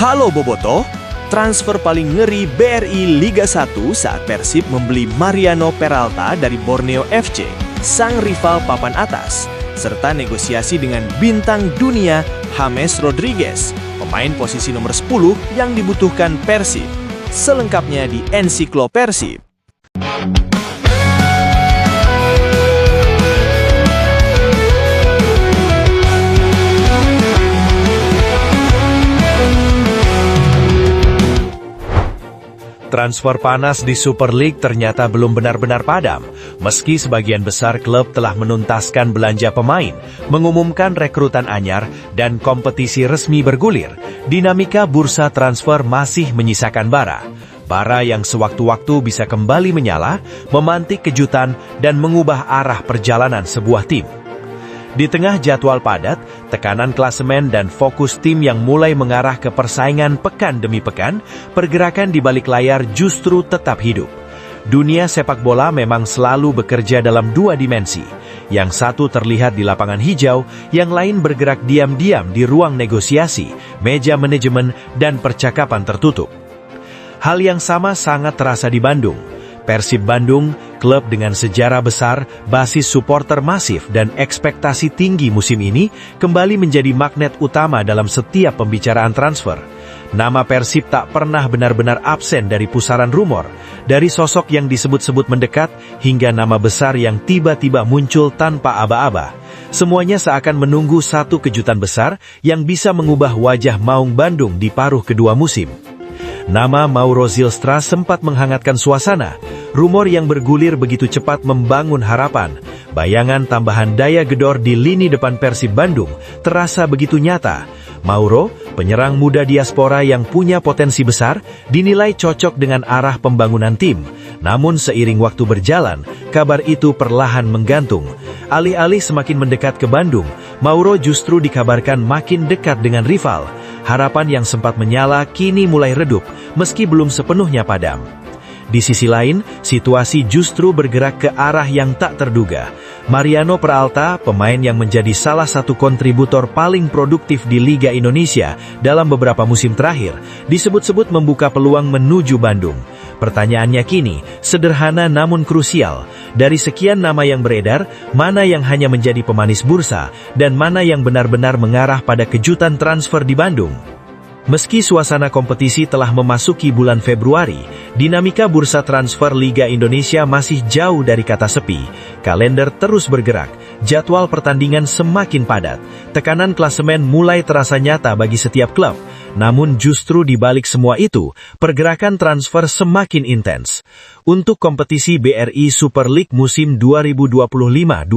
Halo Boboto, transfer paling ngeri BRI Liga 1 saat Persib membeli Mariano Peralta dari Borneo FC, sang rival papan atas, serta negosiasi dengan bintang dunia James Rodriguez, pemain posisi nomor 10 yang dibutuhkan Persib. Selengkapnya di Ensiklo Persib. Transfer panas di Super League ternyata belum benar-benar padam. Meski sebagian besar klub telah menuntaskan belanja pemain, mengumumkan rekrutan anyar, dan kompetisi resmi bergulir, dinamika bursa transfer masih menyisakan bara. Bara yang sewaktu-waktu bisa kembali menyala, memantik kejutan, dan mengubah arah perjalanan sebuah tim. Di tengah jadwal padat, tekanan klasemen dan fokus tim yang mulai mengarah ke persaingan pekan demi pekan, pergerakan di balik layar justru tetap hidup. Dunia sepak bola memang selalu bekerja dalam dua dimensi. Yang satu terlihat di lapangan hijau, yang lain bergerak diam-diam di ruang negosiasi, meja manajemen, dan percakapan tertutup. Hal yang sama sangat terasa di Bandung. Persib Bandung, klub dengan sejarah besar, basis supporter masif, dan ekspektasi tinggi musim ini, kembali menjadi magnet utama dalam setiap pembicaraan transfer. Nama Persib tak pernah benar-benar absen dari pusaran rumor, dari sosok yang disebut-sebut mendekat, hingga nama besar yang tiba-tiba muncul tanpa aba-aba. Semuanya seakan menunggu satu kejutan besar yang bisa mengubah wajah Maung Bandung di paruh kedua musim. Nama Mauro Zylstra sempat menghangatkan suasana. Rumor yang bergulir begitu cepat membangun harapan. Bayangan tambahan daya gedor di lini depan Persib Bandung terasa begitu nyata. Mauro, penyerang muda diaspora yang punya potensi besar, dinilai cocok dengan arah pembangunan tim. Namun seiring waktu berjalan, kabar itu perlahan menggantung. Alih-alih semakin mendekat ke Bandung, Mauro justru dikabarkan makin dekat dengan rival. Harapan yang sempat menyala kini mulai redup, meski belum sepenuhnya padam. Di sisi lain, situasi justru bergerak ke arah yang tak terduga. Mariano Peralta, pemain yang menjadi salah satu kontributor paling produktif di Liga Indonesia dalam beberapa musim terakhir, disebut-sebut membuka peluang menuju Bandung. Pertanyaannya kini, sederhana namun krusial. Dari sekian nama yang beredar, mana yang hanya menjadi pemanis bursa, dan mana yang benar-benar mengarah pada kejutan transfer di Bandung? Meski suasana kompetisi telah memasuki bulan Februari, dinamika bursa transfer Liga Indonesia masih jauh dari kata sepi. Kalender terus bergerak, jadwal pertandingan semakin padat, tekanan klasemen mulai terasa nyata bagi setiap klub. Namun justru di balik semua itu, pergerakan transfer semakin intens. Untuk kompetisi BRI Super League musim 2025-2026,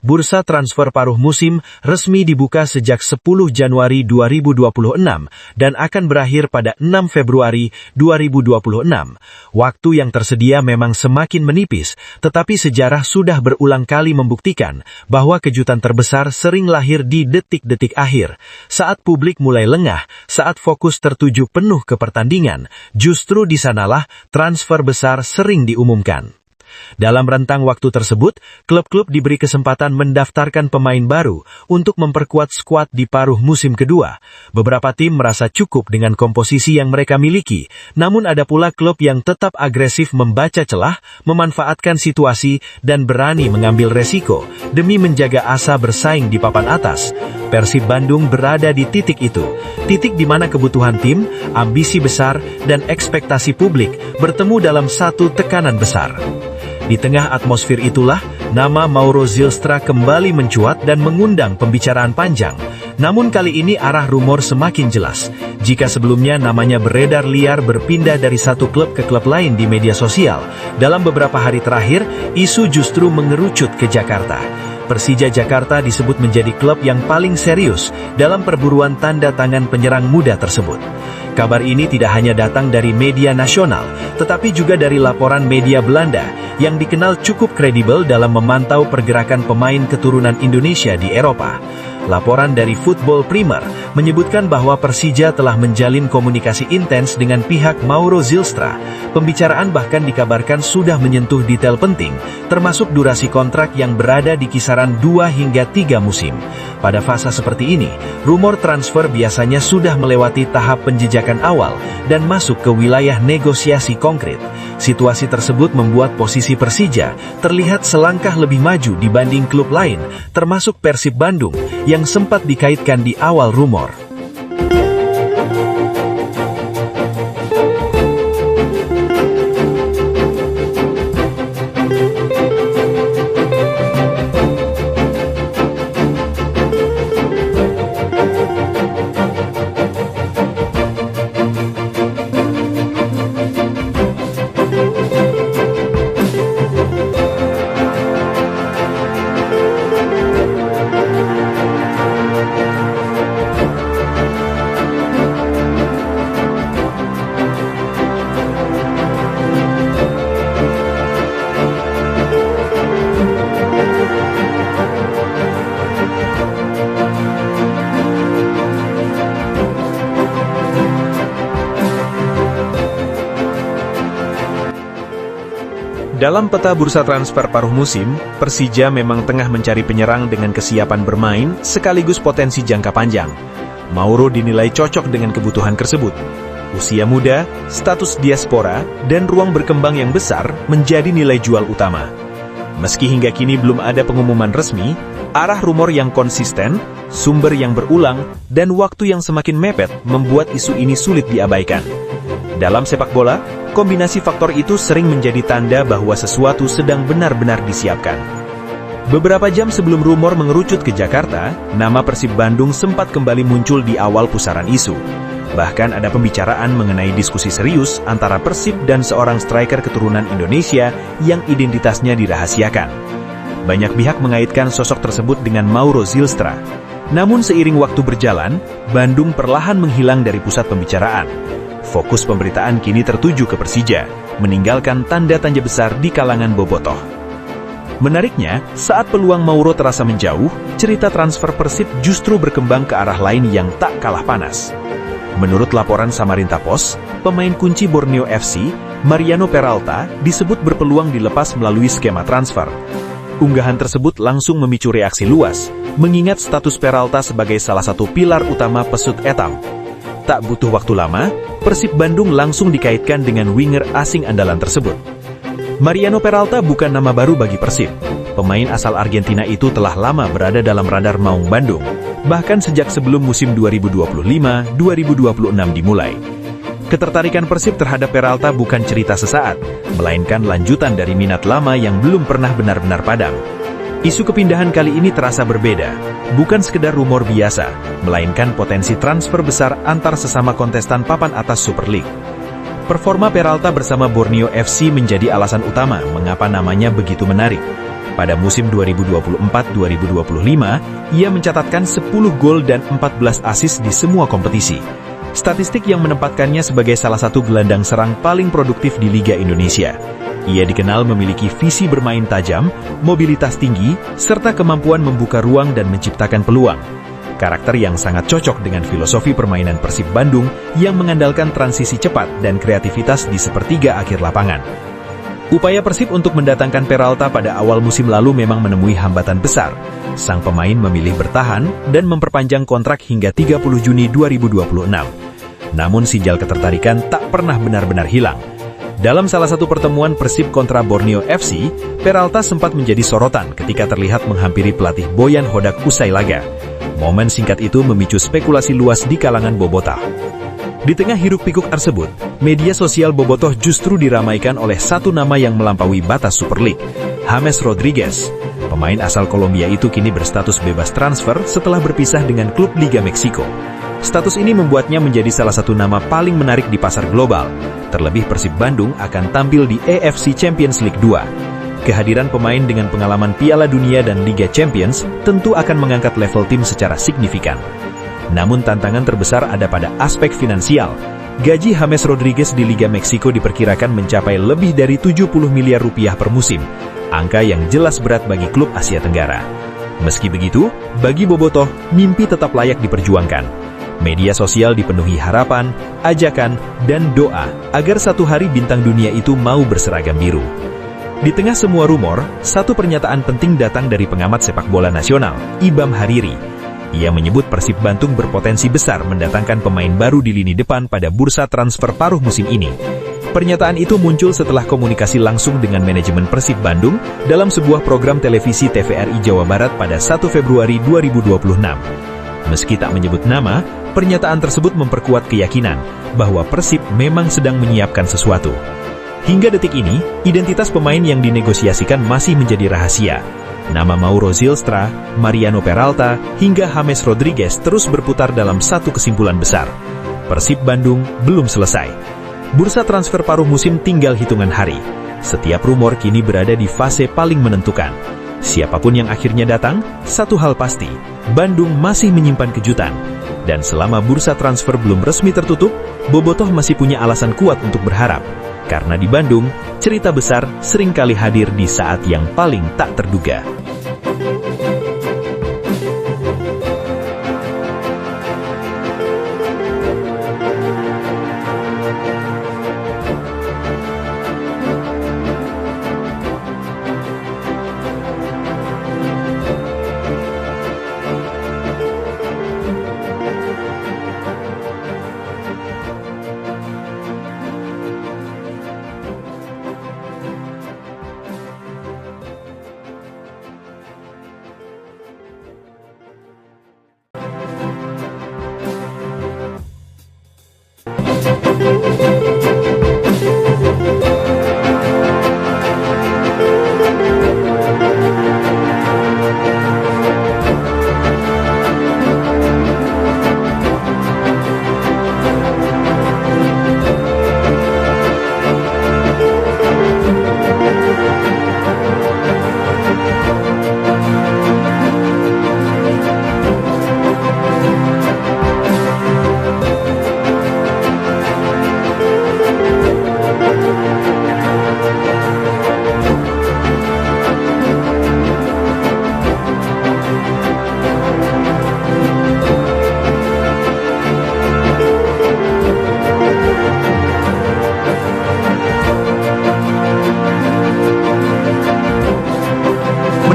bursa transfer paruh musim resmi dibuka sejak 10 Januari 2026 dan akan berakhir pada 6 Februari 2026. Waktu yang tersedia memang semakin menipis, tetapi sejarah sudah berulang kali membuktikan bahwa kejutan terbesar sering lahir di detik-detik akhir. Saat publik mulai lengah, saat fokus tertuju penuh ke pertandingan, justru di sanalah transfer besar sering diumumkan. Dalam rentang waktu tersebut, klub-klub diberi kesempatan mendaftarkan pemain baru untuk memperkuat skuad di paruh musim kedua. Beberapa tim merasa cukup dengan komposisi yang mereka miliki, namun ada pula klub yang tetap agresif membaca celah, memanfaatkan situasi, dan berani mengambil resiko demi menjaga asa bersaing di papan atas. Persib Bandung berada di titik itu, titik di mana kebutuhan tim, ambisi besar, dan ekspektasi publik bertemu dalam satu tekanan besar. Di tengah atmosfer itulah, nama Mauro Zylstra kembali mencuat dan mengundang pembicaraan panjang. Namun kali ini arah rumor semakin jelas. Jika sebelumnya namanya beredar liar berpindah dari satu klub ke klub lain di media sosial, dalam beberapa hari terakhir, isu justru mengerucut ke Jakarta. Persija Jakarta disebut menjadi klub yang paling serius dalam perburuan tanda tangan penyerang muda tersebut. Kabar ini tidak hanya datang dari media nasional, tetapi juga dari laporan media Belanda yang dikenal cukup kredibel dalam memantau pergerakan pemain keturunan Indonesia di Eropa. Laporan dari Football Primer menyebutkan bahwa Persija telah menjalin komunikasi intens dengan pihak Mauro Zylstra. Pembicaraan bahkan dikabarkan sudah menyentuh detail penting, termasuk durasi kontrak yang berada di kisaran 2 hingga 3 musim. Pada fase seperti ini, rumor transfer biasanya sudah melewati tahap penjejakan awal dan masuk ke wilayah negosiasi konkret. Situasi tersebut membuat posisi Persija terlihat selangkah lebih maju dibanding klub lain, termasuk Persib Bandung, yang sempat dikaitkan di awal rumor. Dalam peta bursa transfer paruh musim, Persija memang tengah mencari penyerang dengan kesiapan bermain sekaligus potensi jangka panjang. Mauro dinilai cocok dengan kebutuhan tersebut. Usia muda, status diaspora, dan ruang berkembang yang besar menjadi nilai jual utama. Meski hingga kini belum ada pengumuman resmi, arah rumor yang konsisten, sumber yang berulang, dan waktu yang semakin mepet membuat isu ini sulit diabaikan. Dalam sepak bola, kombinasi faktor itu sering menjadi tanda bahwa sesuatu sedang benar-benar disiapkan. Beberapa jam sebelum rumor mengerucut ke Jakarta, nama Persib Bandung sempat kembali muncul di awal pusaran isu. Bahkan ada pembicaraan mengenai diskusi serius antara Persib dan seorang striker keturunan Indonesia yang identitasnya dirahasiakan. Banyak pihak mengaitkan sosok tersebut dengan Mauro Zylstra. Namun seiring waktu berjalan, Bandung perlahan menghilang dari pusat pembicaraan. Fokus pemberitaan kini tertuju ke Persija, meninggalkan tanda tanya besar di kalangan bobotoh. Menariknya, saat peluang Mauro terasa menjauh, cerita transfer Persib justru berkembang ke arah lain yang tak kalah panas. Menurut laporan Samarinta Post, pemain kunci Borneo FC, Mariano Peralta, disebut berpeluang dilepas melalui skema transfer. Unggahan tersebut langsung memicu reaksi luas, mengingat status Peralta sebagai salah satu pilar utama pesut etam. Tak butuh waktu lama, Persib Bandung langsung dikaitkan dengan winger asing andalan tersebut. Mariano Peralta bukan nama baru bagi Persib. Pemain asal Argentina itu telah lama berada dalam radar Maung Bandung, bahkan sejak sebelum musim 2025-2026 dimulai. Ketertarikan Persib terhadap Peralta bukan cerita sesaat, melainkan lanjutan dari minat lama yang belum pernah benar-benar padam. Isu kepindahan kali ini terasa berbeda, bukan sekedar rumor biasa, melainkan potensi transfer besar antar sesama kontestan papan atas Super League. Performa Peralta bersama Borneo FC menjadi alasan utama mengapa namanya begitu menarik. Pada musim 2024-2025, ia mencatatkan 10 gol dan 14 assist di semua kompetisi. Statistik yang menempatkannya sebagai salah satu gelandang serang paling produktif di Liga Indonesia. Ia dikenal memiliki visi bermain tajam, mobilitas tinggi, serta kemampuan membuka ruang dan menciptakan peluang. Karakter yang sangat cocok dengan filosofi permainan Persib Bandung yang mengandalkan transisi cepat dan kreativitas di sepertiga akhir lapangan. Upaya Persib untuk mendatangkan Peralta pada awal musim lalu memang menemui hambatan besar. Sang pemain memilih bertahan dan memperpanjang kontrak hingga 30 Juni 2026. Namun sinjal ketertarikan tak pernah benar-benar hilang. Dalam salah satu pertemuan Persib kontra Borneo FC, Peralta sempat menjadi sorotan ketika terlihat menghampiri pelatih Boyan Hodak usai laga. Momen singkat itu memicu spekulasi luas di kalangan bobotoh. Di tengah hiruk-pikuk tersebut, media sosial bobotoh justru diramaikan oleh satu nama yang melampaui batas Super League, James Rodriguez. Pemain asal Kolombia itu kini berstatus bebas transfer setelah berpisah dengan klub Liga Meksiko. Status ini membuatnya menjadi salah satu nama paling menarik di pasar global. Terlebih Persib Bandung akan tampil di AFC Champions League 2. Kehadiran pemain dengan pengalaman Piala Dunia dan Liga Champions tentu akan mengangkat level tim secara signifikan. Namun tantangan terbesar ada pada aspek finansial. Gaji James Rodriguez di Liga Meksiko diperkirakan mencapai lebih dari 70 miliar rupiah per musim, angka yang jelas berat bagi klub Asia Tenggara. Meski begitu, bagi Bobotoh, mimpi tetap layak diperjuangkan. Media sosial dipenuhi harapan, ajakan, dan doa agar satu hari bintang dunia itu mau berseragam biru. Di tengah semua rumor, satu pernyataan penting datang dari pengamat sepak bola nasional, Ibam Hariri. Ia menyebut Persib Bandung berpotensi besar mendatangkan pemain baru di lini depan pada bursa transfer paruh musim ini. Pernyataan itu muncul setelah komunikasi langsung dengan manajemen Persib Bandung dalam sebuah program televisi TVRI Jawa Barat pada 1 Februari 2026. Meski tak menyebut nama, pernyataan tersebut memperkuat keyakinan bahwa Persib memang sedang menyiapkan sesuatu. Hingga detik ini, identitas pemain yang dinegosiasikan masih menjadi rahasia. Nama Mauro Zylstra, Mariano Peralta, hingga James Rodriguez terus berputar dalam satu kesimpulan besar. Persib Bandung belum selesai. Bursa transfer paruh musim tinggal hitungan hari. Setiap rumor kini berada di fase paling menentukan. Siapapun yang akhirnya datang, satu hal pasti, Bandung masih menyimpan kejutan. Dan selama bursa transfer belum resmi tertutup, Bobotoh masih punya alasan kuat untuk berharap. Karena di Bandung, cerita besar seringkali hadir di saat yang paling tak terduga.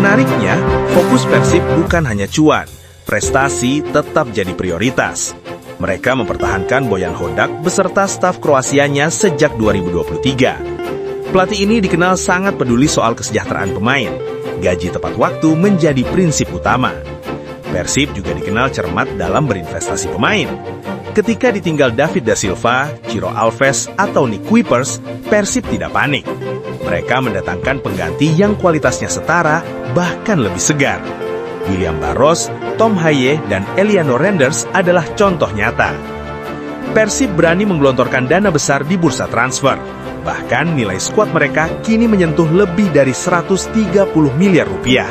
Menariknya, fokus Persib bukan hanya cuan, prestasi tetap jadi prioritas. Mereka mempertahankan Bojan Hodak beserta staf Kroasianya sejak 2023. Pelatih ini dikenal sangat peduli soal kesejahteraan pemain. Gaji tepat waktu menjadi prinsip utama. Persib juga dikenal cermat dalam berinvestasi pemain. Ketika ditinggal David da Silva, Ciro Alves, atau Nick Kuipers, Persib tidak panik. Mereka mendatangkan pengganti yang kualitasnya setara, bahkan lebih segar. William Barros, Tom Haye, dan Eliano Renders adalah contoh nyata. Persib berani menggelontorkan dana besar di bursa transfer. Bahkan nilai skuad mereka kini menyentuh lebih dari 130 miliar rupiah.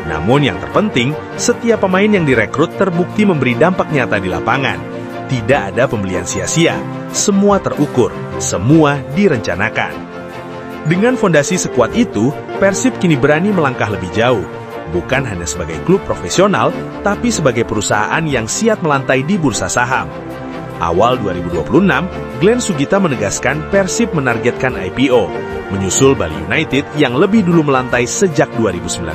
Namun yang terpenting, setiap pemain yang direkrut terbukti memberi dampak nyata di lapangan. Tidak ada pembelian sia-sia, semua terukur, semua direncanakan. Dengan fondasi sekuat itu, Persib kini berani melangkah lebih jauh. Bukan hanya sebagai klub profesional, tapi sebagai perusahaan yang siap melantai di bursa saham. Awal 2026, Glenn Sugita menegaskan Persib menargetkan IPO, menyusul Bali United yang lebih dulu melantai sejak 2019.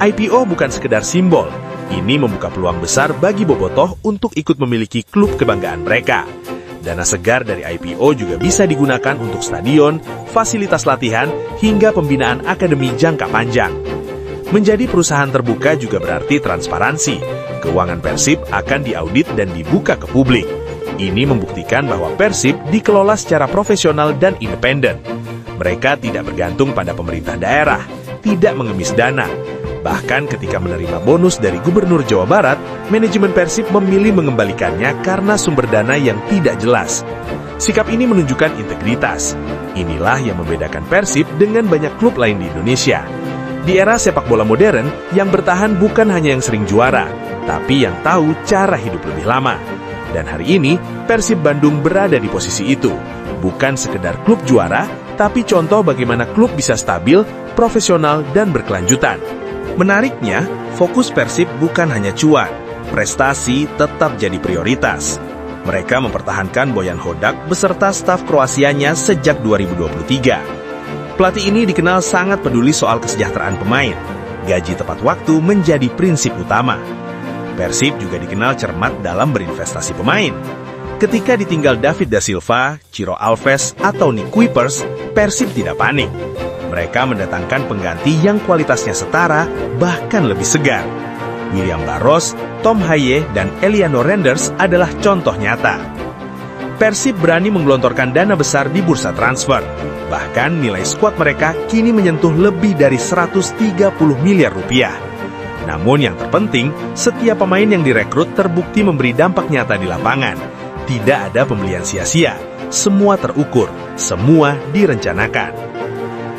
IPO bukan sekedar simbol, ini membuka peluang besar bagi Bobotoh untuk ikut memiliki klub kebanggaan mereka. Dana segar dari IPO juga bisa digunakan untuk stadion, fasilitas latihan, hingga pembinaan akademi jangka panjang. Menjadi perusahaan terbuka juga berarti transparansi. Keuangan Persib akan diaudit dan dibuka ke publik. Ini membuktikan bahwa Persib dikelola secara profesional dan independen. Mereka tidak bergantung pada pemerintah daerah, tidak mengemis dana. Bahkan ketika menerima bonus dari Gubernur Jawa Barat, manajemen Persib memilih mengembalikannya karena sumber dana yang tidak jelas. Sikap ini menunjukkan integritas. Inilah yang membedakan Persib dengan banyak klub lain di Indonesia. Di era sepak bola modern, yang bertahan bukan hanya yang sering juara, tapi yang tahu cara hidup lebih lama. Dan hari ini, Persib Bandung berada di posisi itu. Bukan sekedar klub juara, tapi contoh bagaimana klub bisa stabil, profesional, dan berkelanjutan. Menariknya, fokus Persib bukan hanya cuan, prestasi tetap jadi prioritas. Mereka mempertahankan Bojan Hodak beserta staf Kroasianya sejak 2023. Pelatih ini dikenal sangat peduli soal kesejahteraan pemain. Gaji tepat waktu menjadi prinsip utama. Persib juga dikenal cermat dalam berinvestasi pemain. Ketika ditinggal David da Silva, Ciro Alves, atau Nick Kuipers, Persib tidak panik. Mereka mendatangkan pengganti yang kualitasnya setara, bahkan lebih segar. William Barros, Tom Haye, dan Eliano Renders adalah contoh nyata. Persib berani menggelontorkan dana besar di bursa transfer. Bahkan nilai skuad mereka kini menyentuh lebih dari 130 miliar rupiah. Namun yang terpenting, setiap pemain yang direkrut terbukti memberi dampak nyata di lapangan. Tidak ada pembelian sia-sia, semua terukur, semua direncanakan.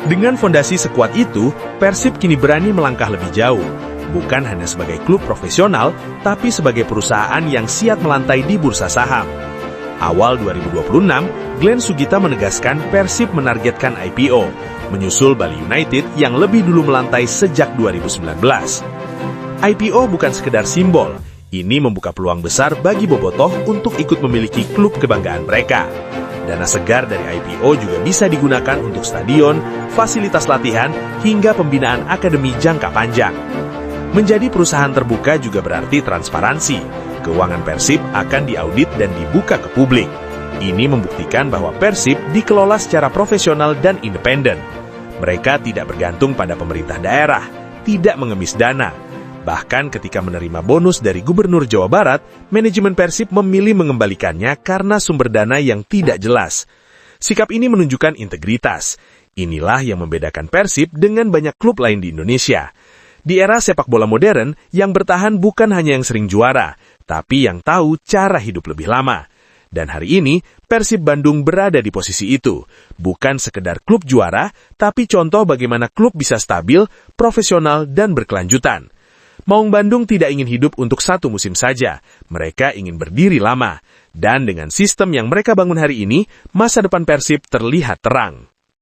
Dengan fondasi sekuat itu, Persib kini berani melangkah lebih jauh. Bukan hanya sebagai klub profesional, tapi sebagai perusahaan yang siap melantai di bursa saham. Awal 2026, Glenn Sugita menegaskan Persib menargetkan IPO, menyusul Bali United yang lebih dulu melantai sejak 2019. IPO bukan sekedar simbol, ini membuka peluang besar bagi Bobotoh untuk ikut memiliki klub kebanggaan mereka. Dana segar dari IPO juga bisa digunakan untuk stadion, fasilitas latihan, hingga pembinaan akademi jangka panjang. Menjadi perusahaan terbuka juga berarti transparansi. Keuangan Persib akan diaudit dan dibuka ke publik. Ini membuktikan bahwa Persib dikelola secara profesional dan independen. Mereka tidak bergantung pada pemerintah daerah, tidak mengemis dana. Bahkan ketika menerima bonus dari Gubernur Jawa Barat, manajemen Persib memilih mengembalikannya karena sumber dana yang tidak jelas. Sikap ini menunjukkan integritas. Inilah yang membedakan Persib dengan banyak klub lain di Indonesia. Di era sepak bola modern, yang bertahan bukan hanya yang sering juara, tapi yang tahu cara hidup lebih lama. Dan hari ini, Persib Bandung berada di posisi itu. Bukan sekedar klub juara, tapi contoh bagaimana klub bisa stabil, profesional, dan berkelanjutan. Maung Bandung tidak ingin hidup untuk satu musim saja. Mereka ingin berdiri lama. Dan dengan sistem yang mereka bangun hari ini, masa depan Persib terlihat terang.